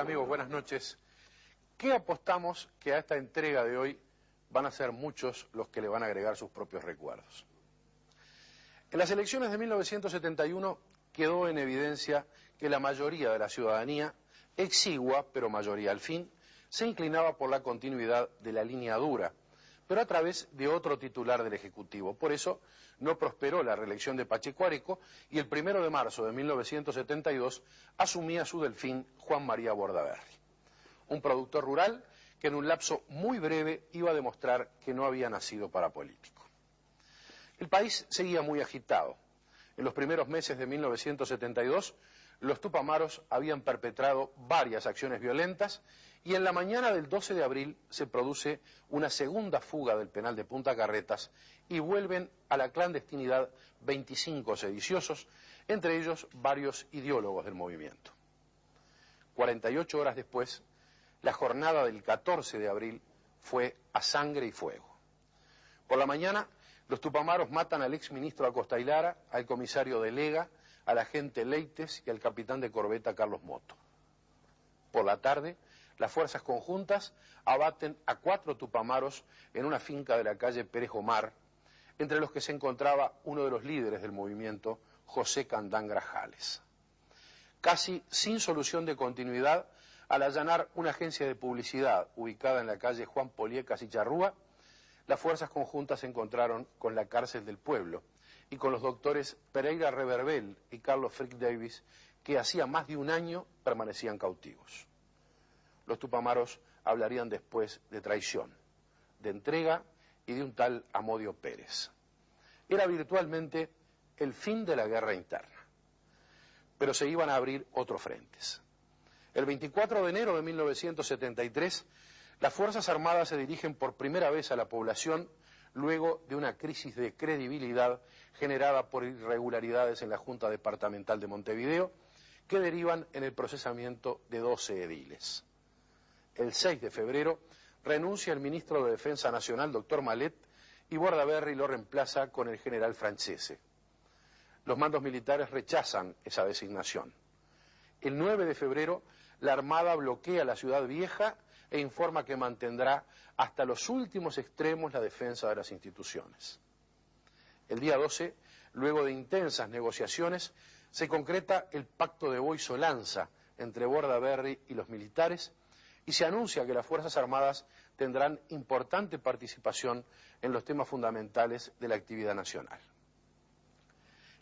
Hola amigos, buenas noches. ¿Qué apostamos que a esta entrega de hoy van a ser muchos los que le van a agregar sus propios recuerdos? En las elecciones de 1971 quedó en evidencia que la mayoría de la ciudadanía, exigua pero mayoría al fin, se inclinaba por la continuidad de la línea dura, pero a través de otro titular del Ejecutivo. Por eso no prosperó la reelección de Pacheco Areco y el 1 de marzo de 1972 asumía su delfín Juan María Bordaberry, un productor rural que en un lapso muy breve iba a demostrar que no había nacido para político. El país seguía muy agitado. En los primeros meses de 1972, los tupamaros habían perpetrado varias acciones violentas y en la mañana del 12 de abril se produce una segunda fuga del penal de Punta Carretas y vuelven a la clandestinidad 25 sediciosos, entre ellos varios ideólogos del movimiento. 48 horas después, la jornada del 14 de abril fue a sangre y fuego. Por la mañana, los tupamaros matan al exministro Acosta y Lara, al comisario Delega, al agente Leites y al capitán de corbeta Carlos Moto. Por la tarde, las fuerzas conjuntas abaten a 4 tupamaros en una finca de la calle Pérez Omar, entre los que se encontraba uno de los líderes del movimiento, José Candán Grajales. Casi sin solución de continuidad, al allanar una agencia de publicidad ubicada en la calle Juan Poliecas y Charrúa, las fuerzas conjuntas se encontraron con la cárcel del pueblo y con los doctores Pereira Reverbel y Carlos Frick Davis, que hacía más de un año permanecían cautivos. Los tupamaros hablarían después de traición, de entrega y de un tal Amodio Pérez. Era virtualmente el fin de la guerra interna, pero se iban a abrir otros frentes. El 24 de enero de 1973, las Fuerzas Armadas se dirigen por primera vez a la población luego de una crisis de credibilidad generada por irregularidades en la Junta Departamental de Montevideo que derivan en el procesamiento de 12 ediles. El 6 de febrero renuncia el ministro de Defensa Nacional, doctor Malet, y Bordaberry lo reemplaza con el general Francese. Los mandos militares rechazan esa designación. El 9 de febrero, la Armada bloquea la Ciudad Vieja e informa que mantendrá hasta los últimos extremos la defensa de las instituciones. El día 12, luego de intensas negociaciones, se concreta el pacto de Boy-Solanza entre Bordaberry y los militares y se anuncia que las Fuerzas Armadas tendrán importante participación en los temas fundamentales de la actividad nacional.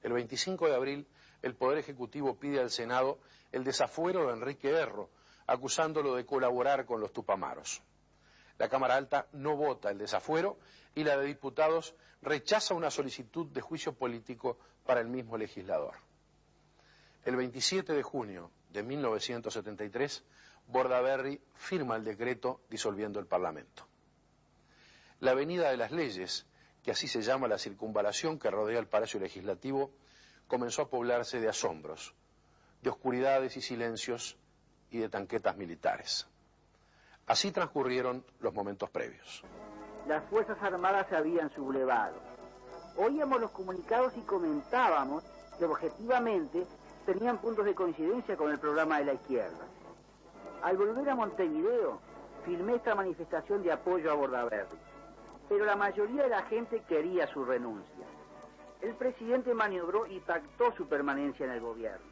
El 25 de abril, el Poder Ejecutivo pide al Senado el desafuero de Enrique Erro, acusándolo de colaborar con los tupamaros. La Cámara Alta no vota el desafuero y la de diputados rechaza una solicitud de juicio político para el mismo legislador. El 27 de junio de 1973, Bordaberry firma el decreto disolviendo el Parlamento. La Avenida de las Leyes, que así se llama la circunvalación que rodea el Palacio Legislativo, comenzó a poblarse de asombros, de oscuridades y silencios y de tanquetas militares. Así transcurrieron los momentos previos. Las Fuerzas Armadas se habían sublevado. Oíamos los comunicados y comentábamos que objetivamente tenían puntos de coincidencia con el programa de la izquierda. Al volver a Montevideo, filmé esta manifestación de apoyo a Bordaberry, pero la mayoría de la gente quería su renuncia. El presidente maniobró y pactó su permanencia en el gobierno.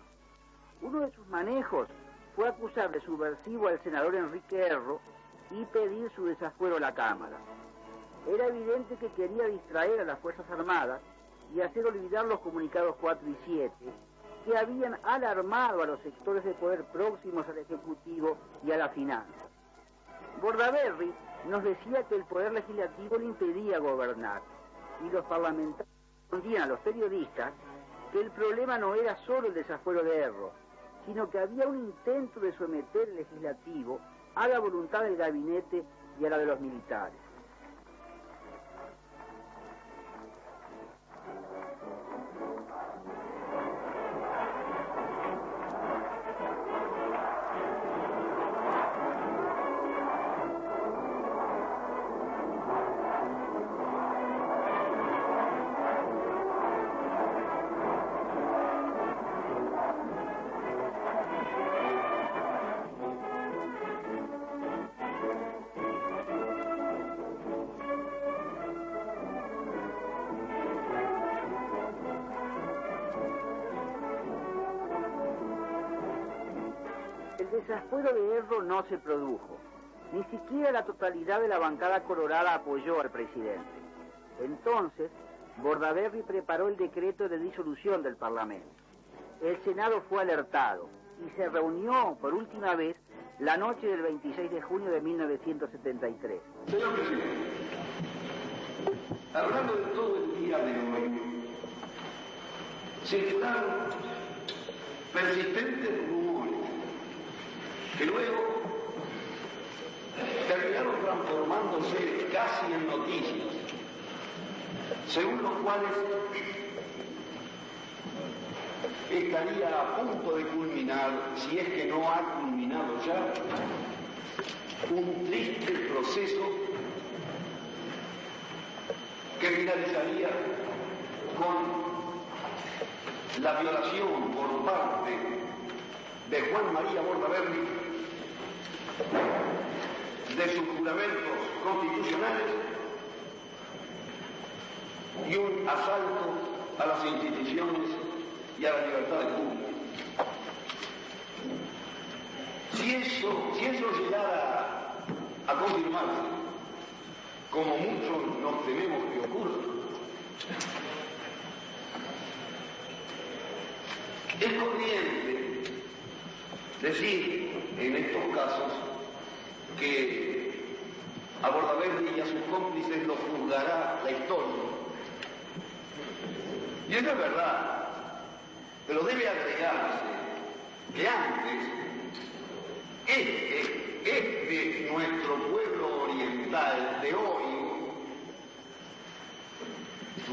Uno de sus manejos fue acusar de subversivo al senador Enrique Erro y pedir su desafuero a la Cámara. Era evidente que quería distraer a las Fuerzas Armadas y hacer olvidar los comunicados 4 y 7, que habían alarmado a los sectores de poder próximos al Ejecutivo y a la finanza. Bordaberry nos decía que el Poder Legislativo le impedía gobernar, y los parlamentarios respondían a los periodistas que el problema no era solo el desafuero de Erro, sino que había un intento de someter el legislativo a la voluntad del gabinete y a la de los militares. El desascuero de Erro no se produjo. Ni siquiera la totalidad de la bancada colorada apoyó al presidente. Entonces, Bordaberry preparó el decreto de disolución del Parlamento. El Senado fue alertado y se reunió por última vez la noche del 26 de junio de 1973. Señor presidente, hablando de todo el día de hoy, circularon persistentes rumores que luego terminaron transformándose casi en noticias, según los cuales estaría a punto de culminar, si es que no ha culminado ya, un triste proceso que finalizaría con la violación por parte de Juan María Bordaberry de sus juramentos constitucionales y un asalto a las instituciones y a la libertad del público. Si eso llegara a confirmarse, como muchos nos tememos que ocurra, es corriente decir en estos casos que a Bordaberry y a sus cómplices los juzgará la historia. Y eso es verdad, pero debe agregarse que antes nuestro pueblo oriental de hoy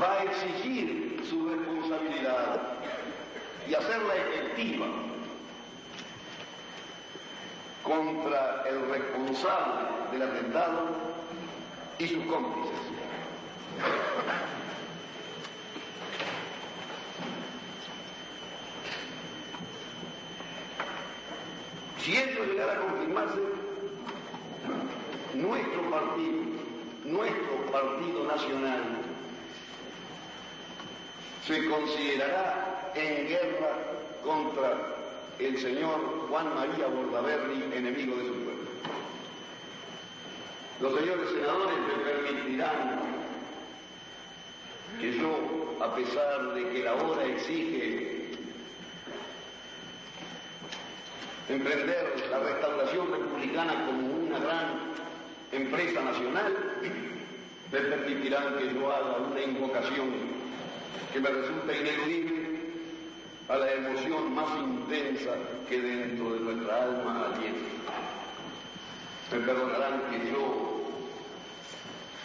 va a exigir su responsabilidad y hacerla efectiva contra el responsable del atentado y sus cómplices. Si esto llegara a confirmarse, nuestro partido nacional, se considerará en guerra contra el señor Juan María Bordaberry, enemigo de su pueblo. Los señores senadores me permitirán que yo, a pesar de que la hora exige emprender la restauración republicana como una gran empresa nacional, me permitirán que yo haga una invocación que me resulta ineludible a la emoción más intensa que dentro de nuestra alma alienta. Me perdonarán que yo,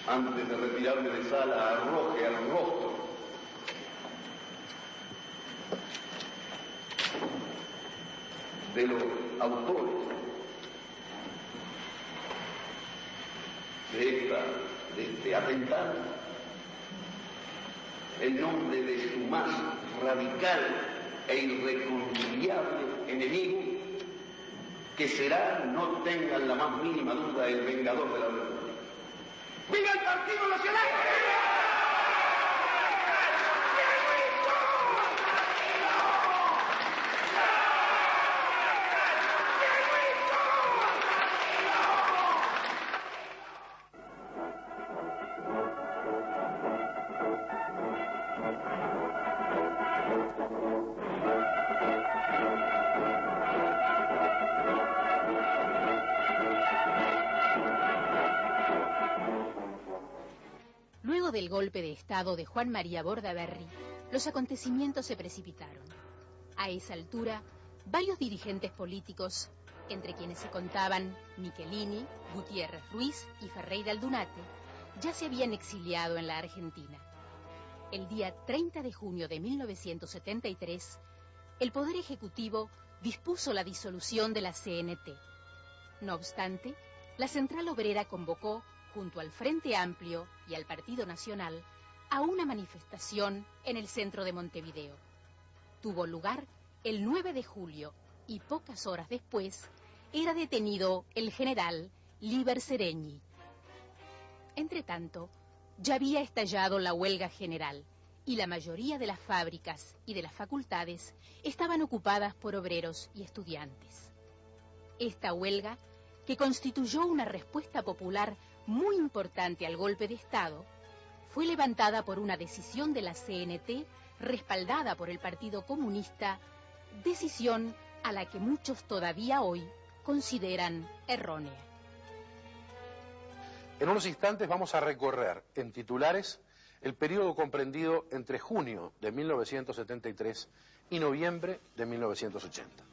antes de retirarme de sala, arroje al rostro de los autores de este atentado el nombre de su más radical e irreconciliable enemigo, que será, no tengan la más mínima duda, el vengador de la República. ¡Viva el Partido Nacional! Luego del golpe de Estado de Juan María Bordaberry, los acontecimientos se precipitaron. A esa altura, varios dirigentes políticos, entre quienes se contaban Michelini, Gutiérrez Ruiz y Ferreira Aldunate, ya se habían exiliado en la Argentina. El día 30 de junio de 1973, el Poder Ejecutivo dispuso la disolución de la CNT. No obstante, la Central Obrera convocó, junto al Frente Amplio y al Partido Nacional, a una manifestación en el centro de Montevideo. Tuvo lugar el 9 de julio y pocas horas después era detenido el general Líber Seregni. Entretanto, ya había estallado la huelga general y la mayoría de las fábricas y de las facultades estaban ocupadas por obreros y estudiantes. Esta huelga, que constituyó una respuesta popular muy importante al golpe de Estado, fue levantada por una decisión de la CNT respaldada por el Partido Comunista, decisión a la que muchos todavía hoy consideran errónea. En unos instantes vamos a recorrer en titulares el periodo comprendido entre junio de 1973 y noviembre de 1980.